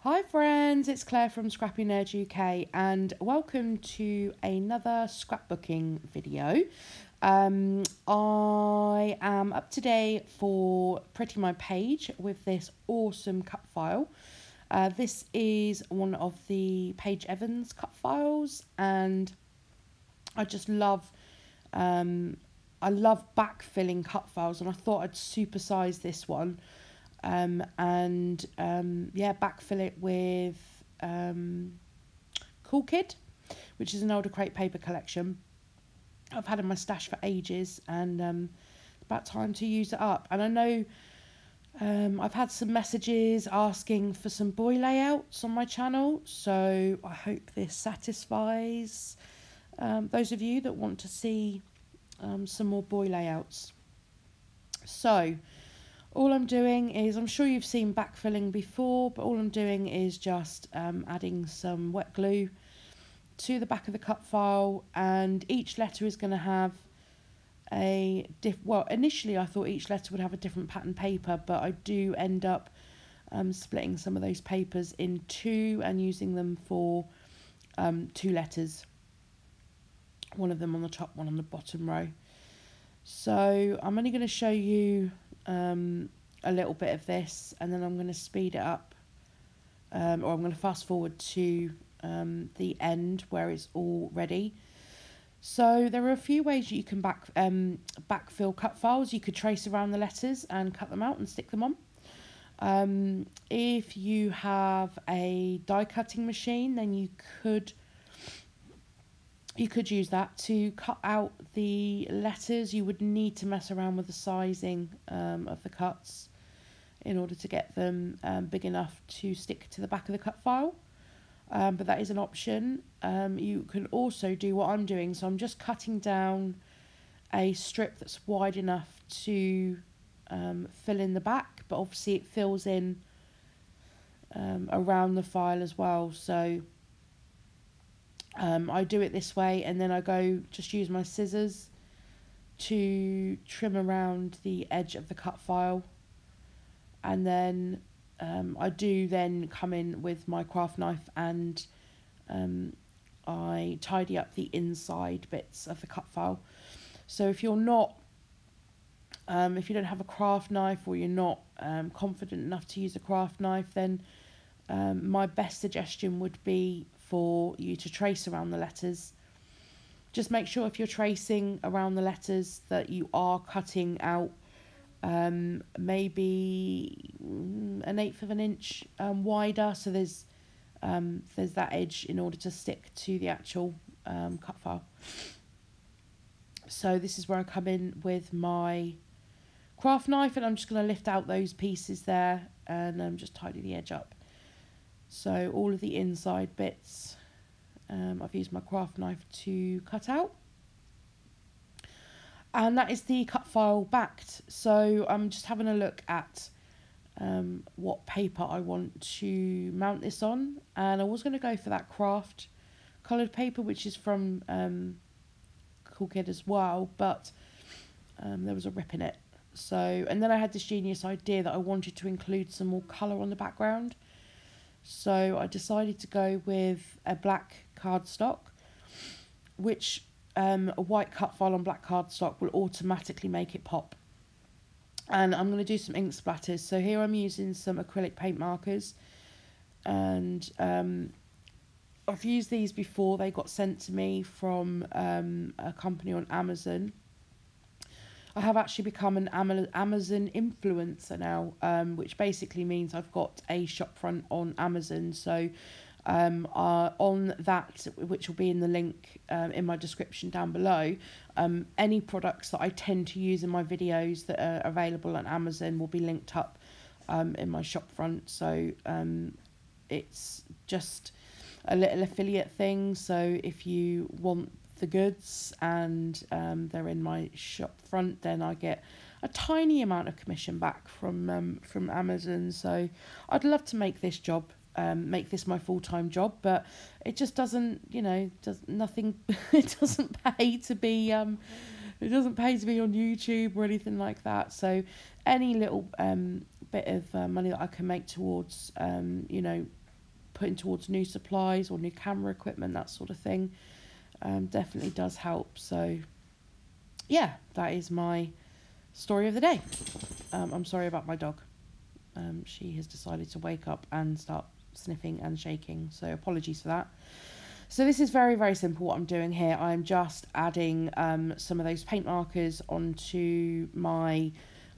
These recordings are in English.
Hi friends, it's Claire from ScrappyNerdUK and welcome to another scrapbooking video. I am up today for printing my page with this awesome cut file. This is one of the Paige Evans cut files, and I just love backfilling cut files, and I thought I'd supersize this one. Backfill it with Cool Kid, which is an older crate paper collection I've had in my stash for ages, and it's about time to use it up. And I know I've had some messages asking for some boy layouts on my channel, so I hope this satisfies those of you that want to see some more boy layouts. So all I'm doing is, I'm sure you've seen backfilling before, but all I'm doing is just adding some wet glue to the back of the cut file, and each letter is going to have initially I thought each letter would have a different pattern paper, but I do end up splitting some of those papers in two and using them for two letters, one of them on the top, one on the bottom row. So I'm only going to show you a little bit of this, and then I'm going to speed it up, or I'm going to fast forward to the end where it's all ready. So there are a few ways you can backfill cut files. You could trace around the letters and cut them out and stick them on. If you have a die cutting machine, then you could use that to cut out the letters. You would need to mess around with the sizing of the cuts in order to get them big enough to stick to the back of the cut file. But that is an option. You can also do what I'm doing. So I'm just cutting down a strip that's wide enough to fill in the back, but obviously it fills in around the file as well. So I do it this way, and then I just use my scissors to trim around the edge of the cut file, and then I do then come in with my craft knife and I tidy up the inside bits of the cut file. So if you're not if you don't have a craft knife, or you're not confident enough to use a craft knife, then my best suggestion would be for you to trace around the letters. Just make sure if you're tracing around the letters that you are cutting out maybe 1/8 of an inch wider, so there's that edge in order to stick to the actual cut file. So this is where I come in with my craft knife, and I'm just going to lift out those pieces there and just tidy the edge up. So all of the inside bits I've used my craft knife to cut out. And that is the cut file backed. So I'm just having a look at what paper I want to mount this on. And I was going to go for that craft coloured paper, which is from Cool Kid as well, but there was a rip in it. So, and then I had this genius idea that I wanted to include some more colour on the background. So I decided to go with a black cardstock, which a white cut file on black cardstock will automatically make it pop. And I'm going to do some ink splatters. So here I'm using some acrylic paint markers, and I've used these before. They got sent to me from a company on Amazon. I have actually become an Amazon influencer now, which basically means I've got a shop front on Amazon. So on that, which will be in the link in my description down below, any products that I tend to use in my videos that are available on Amazon will be linked up in my shop front. So it's just a little affiliate thing. So if you want the goods and they're in my shop front, then I get a tiny amount of commission back from Amazon. So I'd love to make this make this my full-time job, but it just doesn't, nothing it doesn't pay to be on YouTube or anything like that. So any little bit of money that I can make towards putting towards new supplies or new camera equipment, that sort of thing, definitely does help. So yeah, that is my story of the day. I'm sorry about my dog. She has decided to wake up and start sniffing and shaking, so apologies for that. So this is very, very simple what I'm doing here. I'm just adding some of those paint markers onto my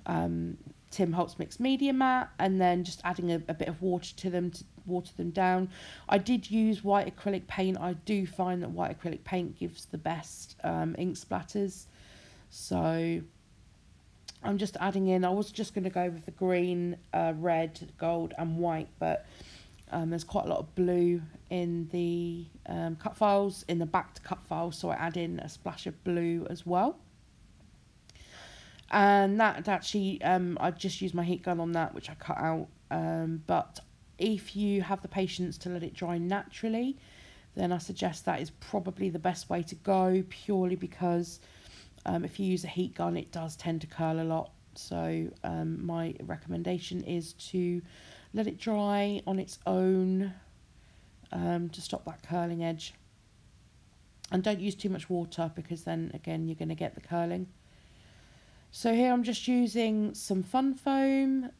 Tim Holtz mixed media mat, and then just adding a bit of water to them to water them down. I did use white acrylic paint. I do find that white acrylic paint gives the best ink splatters. So I'm just adding in, I was just going to go with the green, red, gold and white, but there's quite a lot of blue in the cut files, in the backed cut files, so I add in a splash of blue as well. And that actually, I just used my heat gun on that, which I cut out. But if you have the patience to let it dry naturally, then I suggest that is probably the best way to go, purely because if you use a heat gun, it does tend to curl a lot. So my recommendation is to let it dry on its own to stop that curling edge. And don't use too much water, because then again you're going to get the curling. So here I'm just using some fun foam.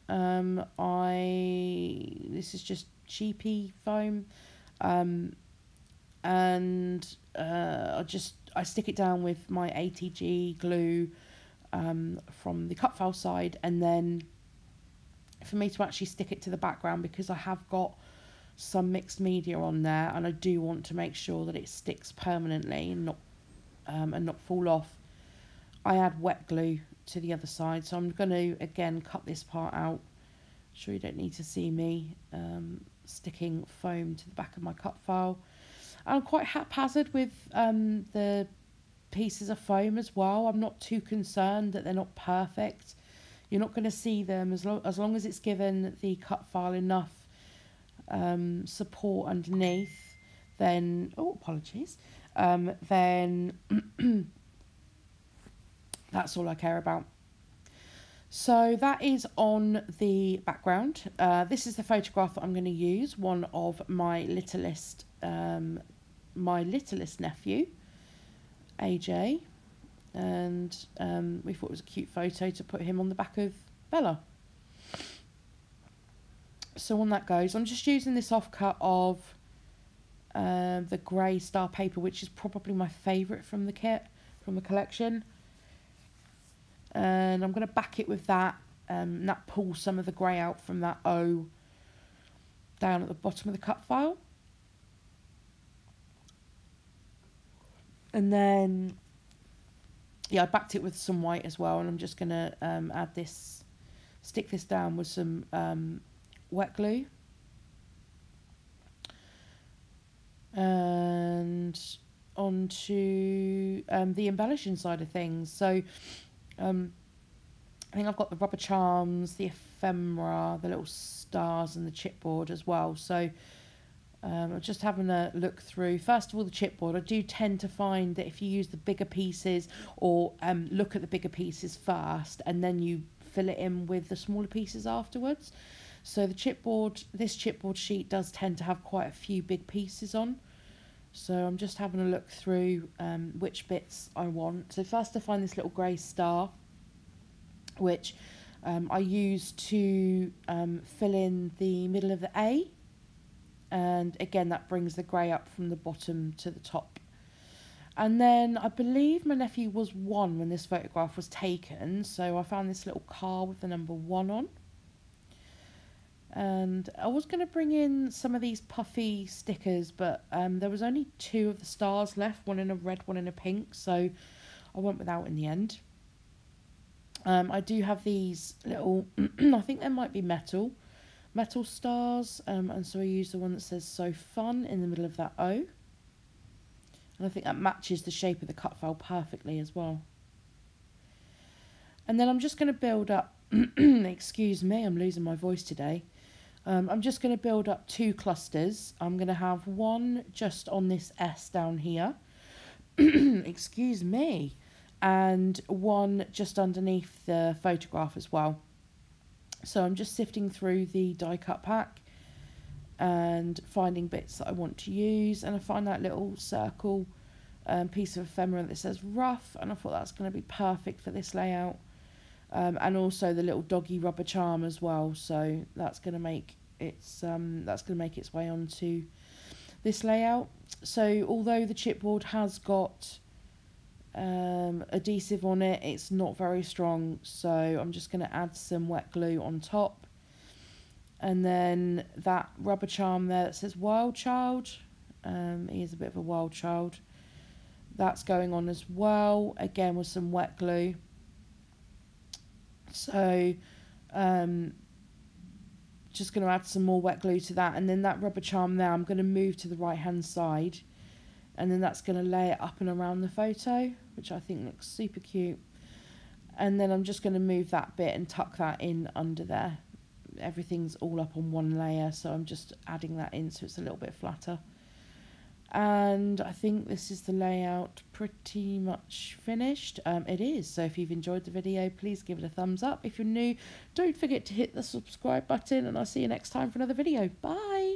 This is just cheapy foam, and I stick it down with my ATG glue from the cut file side, and then for me to actually stick it to the background, because I have got some mixed media on there, and I do want to make sure that it sticks permanently and not fall off. I add wet glue to the other side, so I'm going to again cut this part out. Sure, you don't need to see me sticking foam to the back of my cut file. I'm quite haphazard with the pieces of foam as well. I'm not too concerned that they're not perfect. You're not going to see them as long as it's given the cut file enough support underneath. Then, oh, apologies. Then that's all I care about. So that is on the background. This is the photograph that I'm going to use, one of my littlest nephew, AJ, and we thought it was a cute photo to put him on the back of Bella. So on that goes. I'm just using this offcut of the grey star paper, which is probably my favourite from the kit, from the collection. And I'm going to back it with that, and that pulls some of the grey out from that O down at the bottom of the cut file. And then, yeah, I backed it with some white as well, and I'm just going to stick this down with some wet glue. And onto the embellishing side of things. So I think I've got the rubber charms, the ephemera, the little stars and the chipboard as well. So I'm just having a look through. First of all, the chipboard. I do tend to find that if you use the bigger pieces, or look at the bigger pieces first, and then you fill it in with the smaller pieces afterwards. So the chipboard, this chipboard sheet does tend to have quite a few big pieces on. So I'm just having a look through which bits I want. So first I find this little grey star, which I use to fill in the middle of the A. And again, that brings the grey up from the bottom to the top. And then I believe my nephew was 1 when this photograph was taken. So I found this little car with the number 1 on. And I was going to bring in some of these puffy stickers, but there was only 2 of the stars left, one in a red, one in a pink, so I went without in the end. I do have these little, I think they might be metal stars, and so I use the one that says "So Fun" in the middle of that O. And I think that matches the shape of the cut file perfectly as well. And then I'm just going to build up, excuse me, I'm losing my voice today. I'm just going to build up 2 clusters. I'm going to have one just on this S down here, excuse me, and one just underneath the photograph as well. So I'm just sifting through the die cut pack, and finding bits that I want to use, and I find that little circle piece of ephemera that says rough, and I thought that's going to be perfect for this layout. And also the little doggy rubber charm as well, so that's going to make its way onto this layout. So although the chipboard has got adhesive on it, it's not very strong, so I'm just going to add some wet glue on top. And then that rubber charm there that says Wild Child, he is a bit of a wild child, that's going on as well, again with some wet glue. So just going to add some more wet glue to that, and then that rubber charm there I'm going to move to the right hand side, and then that's going to lay it up and around the photo, which I think looks super cute. And then I'm just going to move that bit and tuck that in under there. Everything's all up on one layer, so I'm just adding that in so it's a little bit flatter. And I think this is the layout pretty much finished. It is. So if you've enjoyed the video, please give it a thumbs up. If you're new, don't forget to hit the subscribe button, and I'll see you next time for another video. Bye.